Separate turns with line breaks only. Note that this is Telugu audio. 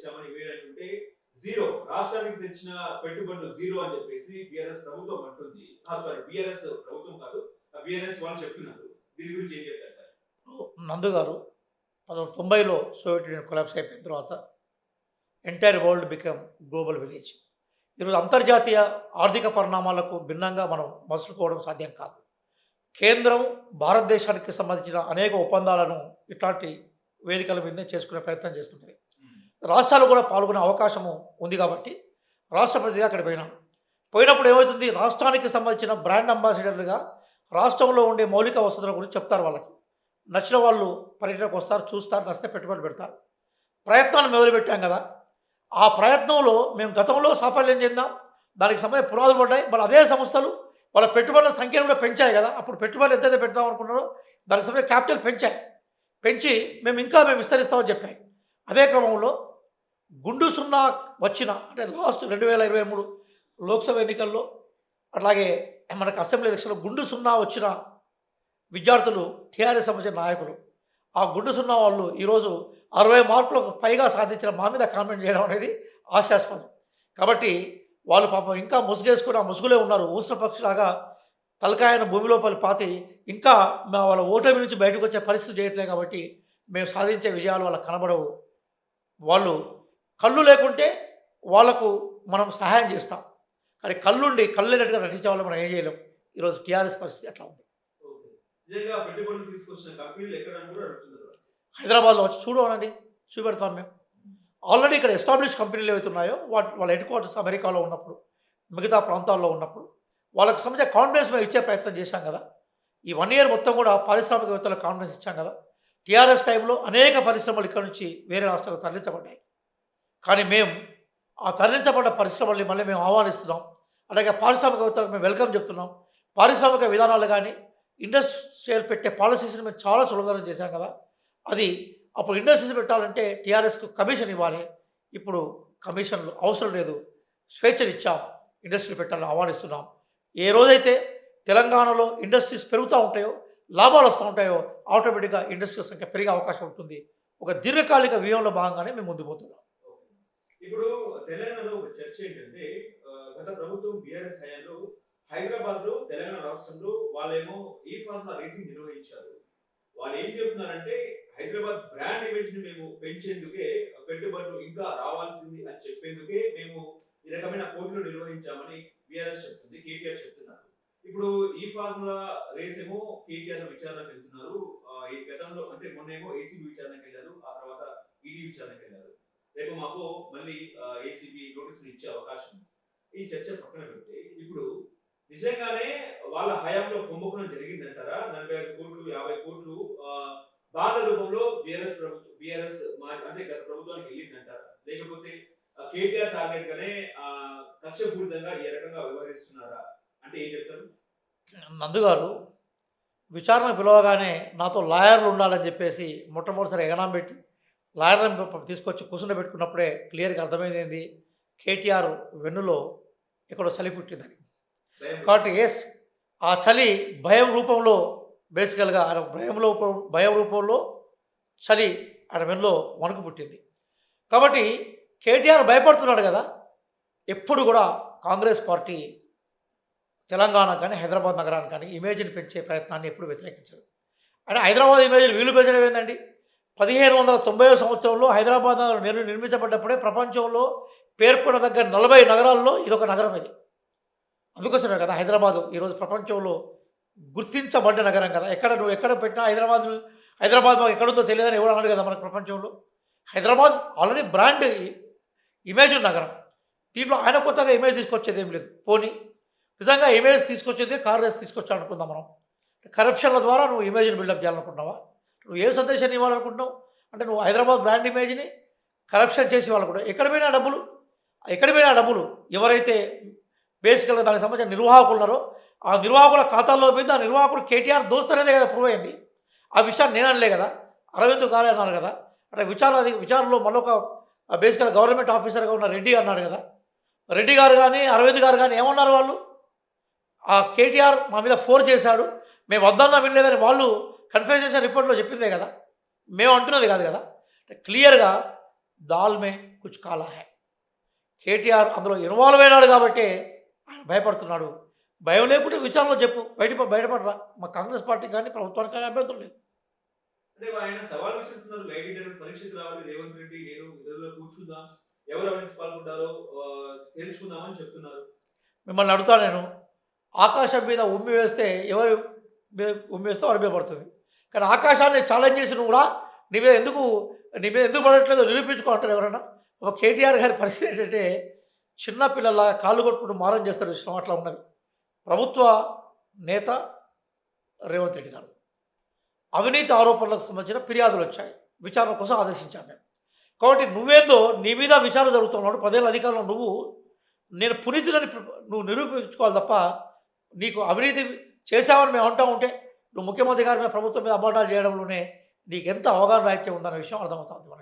తెచ్చామని మీరు అంటుంటే జీరో, రాష్ట్రానికి తెచ్చిన పెట్టుబడులు జీరో అని చెప్పేసి బీఆర్ఎస్ ప్రభుత్వం అంటుంది. సారీ, బీఆర్ఎస్ ప్రభుత్వం కాదు, బీఆర్ఎస్ వాళ్ళు చెప్తున్నారు. దీని గురించి ఏం చెప్తారు సార్?
నందు గారు 1990లో సోవియట్ యూనియన్ కొలాప్స్ అయిపోయిన తర్వాత entire world become global village. ఈరోజు అంతర్జాతీయ ఆర్థిక పరిణామాలకు భిన్నంగా మనం మసులుకోవడం సాధ్యం కాదు. కేంద్రం భారతదేశానికి సంబంధించిన అనేక ఒప్పందాలను ఇట్లాంటి వేదికల మీదనే చేసుకునే ప్రయత్నం చేస్తుంటుంది. రాష్ట్రాలు కూడా పాల్గొనే అవకాశము ఉంది కాబట్టి రాష్ట్రపతిగా అక్కడ పోయినప్పుడు ఏమవుతుంది, రాష్ట్రానికి సంబంధించిన బ్రాండ్ అంబాసిడర్లుగా రాష్ట్రంలో ఉండే మౌలిక వసతుల గురించి చెప్తారు. వాళ్ళకి నచ్చిన వాళ్ళు పర్యటనకు వస్తారు, చూస్తారు, నచ్చితే పెట్టుబడి పెడతారు. ప్రయత్నాన్ని మొదలుపెట్టాం కదా, ఆ ప్రయత్నంలో మేము గతంలో సాఫల్యం చెందాం, దానికి సంబంధించి పునాదులు పడ్డాయి. మరి అదే సంస్థలు వాళ్ళ పెట్టుబడుల సంఖ్యను కూడా పెంచాయి కదా. అప్పుడు పెట్టుబడులు ఎంతైతే పెడతాం అనుకున్నారో దానికి సంబంధించి క్యాపిటల్ పెంచి మేము విస్తరిస్తామని చెప్పాయి. అదే క్రమంలో గుండు సున్నా వచ్చిన అంటే లాస్ట్ 2023 లోక్సభ ఎన్నికల్లో, అట్లాగే మనకు అసెంబ్లీ ఎలక్షన్లో గుండు సున్నా వచ్చిన విద్యార్థులు టీఆర్ఎస్ సంబంధించిన నాయకులు, ఆ గుండు సున్నా వాళ్ళు ఈరోజు 60 మార్కులకు పైగా సాధించిన మా మీద కామెంట్ చేయడం అనేది హాస్యాస్పదం. కాబట్టి వాళ్ళు పాపం ఇంకా ముసుగేసుకుని ఆ ముసుగులే ఉన్నారు. ఊసిన పక్షిలాగా తలకాయన భూమి లోపల పాతి ఇంకా వాళ్ళ ఓటమి నుంచి బయటకు వచ్చే పరిస్థితి చేయట్లేదు. కాబట్టి మేము సాధించే విజయాలు వాళ్ళకి కనబడవు. వాళ్ళు కళ్ళు లేకుంటే వాళ్లకు మనం సహాయం చేస్తాం, కానీ కళ్ళుండి కళ్ళు లేనట్టుగా నటించే వాళ్ళు మనం ఏం చేయలేం. ఈరోజు టీఆర్ఎస్ పరిస్థితి అట్లా ఉంది. హైదరాబాద్లో వచ్చి చూడవనండి, చూపెడతాం మేము. ఆల్రెడీ ఇక్కడ ఎస్టాబ్లిష్ కంపెనీలు ఏవైతున్నాయో వాళ్ళ హెడ్ క్వార్టర్స్ అమెరికాలో ఉన్నప్పుడు, మిగతా ప్రాంతాల్లో ఉన్నప్పుడు వాళ్ళకి సంబంధించిన కాన్ఫిడెన్స్ మేము ఇచ్చే ప్రయత్నం చేశాం కదా. ఈ 1 year మొత్తం కూడా పారిశ్రామికవేత్తలకు కాన్ఫిడెన్స్ ఇచ్చాం కదా. టీఆర్ఎస్ టైంలో అనేక పరిశ్రమలు ఇక్కడ నుంచి వేరే రాష్ట్రాలకు తరలించబడ్డాయి. కానీ మేము ఆ తరలించబడ్డ పరిశ్రమల్ని మళ్ళీ మేము ఆహ్వానిస్తున్నాం. అలాగే పారిశ్రామికవేత్తలకు మేము వెల్కమ్ చెప్తున్నాం. పారిశ్రామిక విధానాలు కానీ ఇండస్ట్రియల్ పెట్టే పాలసీస్ని మేము చాలా సులభతరం చేశాం కదా. అది అప్పుడు ఇండస్ట్రీస్ పెట్టాలంటే టీఆర్ఎస్కు కమిషన్ ఇవ్వాలి. ఇప్పుడు కమిషన్లు అవసరం లేదు, స్వేచ్ఛనిచ్చాం, ఇండస్ట్రీ పెట్టాలని ఆహ్వానిస్తున్నాం. ఏ రోజైతే తెలంగాణలో ఇండస్ట్రీస్ పెరుగుతూ ఉంటాయో, లాభాలు వస్తూ ఉంటాయో, ఆటోమేటిక్గా ఇండస్ట్రీల సంఖ్య పెరిగే అవకాశం ఉంటుంది. ఒక దీర్ఘకాలిక వ్యూహంలో భాగంగానే మేము ముందుకు పోతున్నాం.
ఇప్పుడు తెలంగాణలో ఒక చర్చ ఏంటంటే, గత ప్రభుత్వం బీఆర్ఎస్ హయాంలో హైదరాబాద్లో తెలంగాణ రాష్ట్రంలో వాళ్ళేమో ఈ ఫార్ములా రేసింగ్ నిర్వహించారు. వాళ్ళు ఏం చెప్తున్నారంటే హైదరాబాద్ బ్రాండ్ ఇమేజ్ ని మేము పెంచేందుకే పెట్టుబడులు ఇంకా రావాల్సింది అని చెప్పేందుకే మేము ఈ రకమైన పోటీలు నిర్వహించామని బీఆర్ఎస్ చెప్తుంది, కేటీఆర్ చెప్తున్నారు. ఇప్పుడు ఈ ఫార్ములా రేస్ ఏమో కేటీఆర్ విచారణకు వెళ్తున్నారు. ఈ గతంలో అంటే మొన్నేమో ఏసీబీ విచారణకు వెళ్ళారు, ఆ తర్వాత ఈడీ విచారణకు వెళ్ళారు. రేపు మాకు మళ్ళీ ఏసీబీ నోటీసులు ఇచ్చే అవకాశం. ఈ చర్చ పక్కన పెడితే ఇప్పుడు నిజంగానే వాళ్ళ హయాంలో కుంభకోణం జరిగిందంటారా? 45 కోట్లు 50 కోట్లు బాండ్ల రూపంలో బీఆర్ఎస్ అంటే గత ప్రభుత్వానికి వెళ్ళిందంటారా? లేకపోతే కేటీఆర్ టార్గెట్ గానే కక్షపూరితంగా ఈ రకంగా వ్యవహరిస్తున్నారా అంటే ఏం చెప్తారు?
నందు గారు విచారణ పిలవగానే నాతో లాయర్లు ఉండాలని చెప్పేసి మొట్టమొదటిసారి ఎగనాం పెట్టి లాయర్లను తీసుకొచ్చి కూర్చుండబెట్టుకున్నప్పుడే క్లియర్గా అర్థమైంది ఏంది, కేటీఆర్ వెన్నులో ఎక్కడో చలి పుట్టిందని. కాబట్టి ఆ చలి భయం రూపంలో బేసికల్గా ఆయన భయం రూపంలో చలి ఆయన వెన్నులో వణుకు పుట్టింది. కాబట్టి కేటీఆర్ భయపడుతున్నాడు కదా. ఎప్పుడు కూడా కాంగ్రెస్ పార్టీ తెలంగాణ కానీ హైదరాబాద్ నగరానికి కానీ ఇమేజ్ని పెంచే ప్రయత్నాన్ని ఎప్పుడు వ్యతిరేకించదు. అంటే హైదరాబాద్ ఇమేజ్ని వీలు పెంచడం ఏంటండి, 1590 సంవత్సరంలో హైదరాబాద్ నగరం నిర్మించబడ్డప్పుడే ప్రపంచంలో పేర్కొనదగ్గ 40 నగరాల్లో ఇదొక నగరం. ఇది అందుకోసమే కదా హైదరాబాదు ఈరోజు ప్రపంచంలో గుర్తించబడ్డ నగరం కదా. నువ్వు ఎక్కడ పెట్టినా హైదరాబాద్ మాకు ఎక్కడుందో తెలియదని ఎవరు అన్నాడు కదా మనకు ప్రపంచంలో. హైదరాబాద్ ఆల్రెడీ బ్రాండ్ ఇమేజ్ నగరం. దీంట్లో ఆయన కొత్తగా ఇమేజ్ తీసుకొచ్చేది ఏం లేదు. పోనీ నిజంగా ఇమేజ్ తీసుకొచ్చేది కాంగ్రెస్ తీసుకొచ్చాడు అనుకుందాం మనం. కరప్షన్ల ద్వారా నువ్వు ఇమేజ్ని బిల్డప్ చేయాలనుకుంటున్నావా? నువ్వు ఏ సందేశాన్ని ఇవ్వాలనుకుంటున్నావు? అంటే నువ్వు హైదరాబాద్ బ్రాండ్ ఇమేజ్ని కరప్షన్ చేసి వాళ్ళనుకుంటావు. ఎక్కడ పోయినా డబ్బులు ఎవరైతే బేసికల్గా దానికి సంబంధించిన నిర్వాహకులు ఉన్నారో ఆ నిర్వాహకుల ఖాతాల్లో పోయింది. ఆ నిర్వాహకుడు కేటీఆర్ దోస్త్ అనేది కదా ప్రూవ్ అయింది. ఆ విషయాన్ని నేను అనలే కదా, అరవింద్ గారే అన్నారు కదా. అంటే విచారణలో మరొక బేసికల్ గవర్నమెంట్ ఆఫీసర్గా ఉన్న రెడ్డి అన్నాడు కదా. రెడ్డి గారు కానీ అరవింద్ గారు కానీ ఏమన్నారు? వాళ్ళు ఆ కేటీఆర్ మా మీద ఫోర్ చేశాడు, మేము వద్దన్నా వినలేదని వాళ్ళు కన్ఫెషన్ రిపోర్ట్లో చెప్పిందే కదా, మేము అంటున్నది కాదు కదా. క్లియర్గా దాల్ మే కుచ్ కాలా హై. కేటీఆర్ అందులో ఇన్వాల్వ్ అయినాడు కాబట్టి ఆయన భయపడుతున్నాడు. భయం లేకుంటే విచారణలో చెప్పు, బయటపడరా. మా కాంగ్రెస్ పార్టీ కానీ ప్రభుత్వానికి కానీ అభ్యంతరం లేదు.
అంటే ఆయన సవాల్ విసురుతున్నారు. లైట్ ఇంటర్నెట్ పరీక్షకు రావాలి రేవంత్ రెడ్డి, నేను విధుల్లో కూర్చుందాం, ఎవరు అవినీతి పాల్గొంటారో తేల్చుకుందామని చెప్తున్నారు.
మిమ్మల్ని అడుగుతా నేను, ఆకాశం మీద ఉమ్మి వేస్తే ఎవరు ఉమ్మి వేస్తే వారి మీద పడుతుంది. కానీ ఆకాశాన్ని ఛాలెంజ్ చేసి నువ్వు కూడా నీ మీద ఎందుకు పడట్లేదో నిరూపించుకోవాలంటారు ఎవరైనా. ఒక కేటీఆర్ గారి పరిస్థితి ఏంటంటే చిన్న పిల్లల కాళ్ళు కొట్టుకుంటూ మారం చేస్తారు విషయం అట్లా ఉన్నది. ప్రభుత్వ నేత రేవంత్ రెడ్డి గారు అవినీతి ఆరోపణలకు సంబంధించిన ఫిర్యాదులు వచ్చాయి, విచారణ కోసం ఆదేశించాను మేము. కాబట్టి నువ్వేందో నీ మీద విచారణ జరుగుతున్నాడు, 10 ఏళ్ళ అధికారంలో నేను పునీతులని నువ్వు నిరూపించుకోవాలి తప్ప నీకు అవినీతి చేశావని మేము అంటూ ఉంటే నువ్వు ముఖ్యమంత్రి గారి మీద ప్రభుత్వం మీద అబాటాలు చేయడంలోనే నీకు ఎంత అవగాహన రాహిత్యం ఉందన్న విషయం అర్థమవుతుంది మనకు.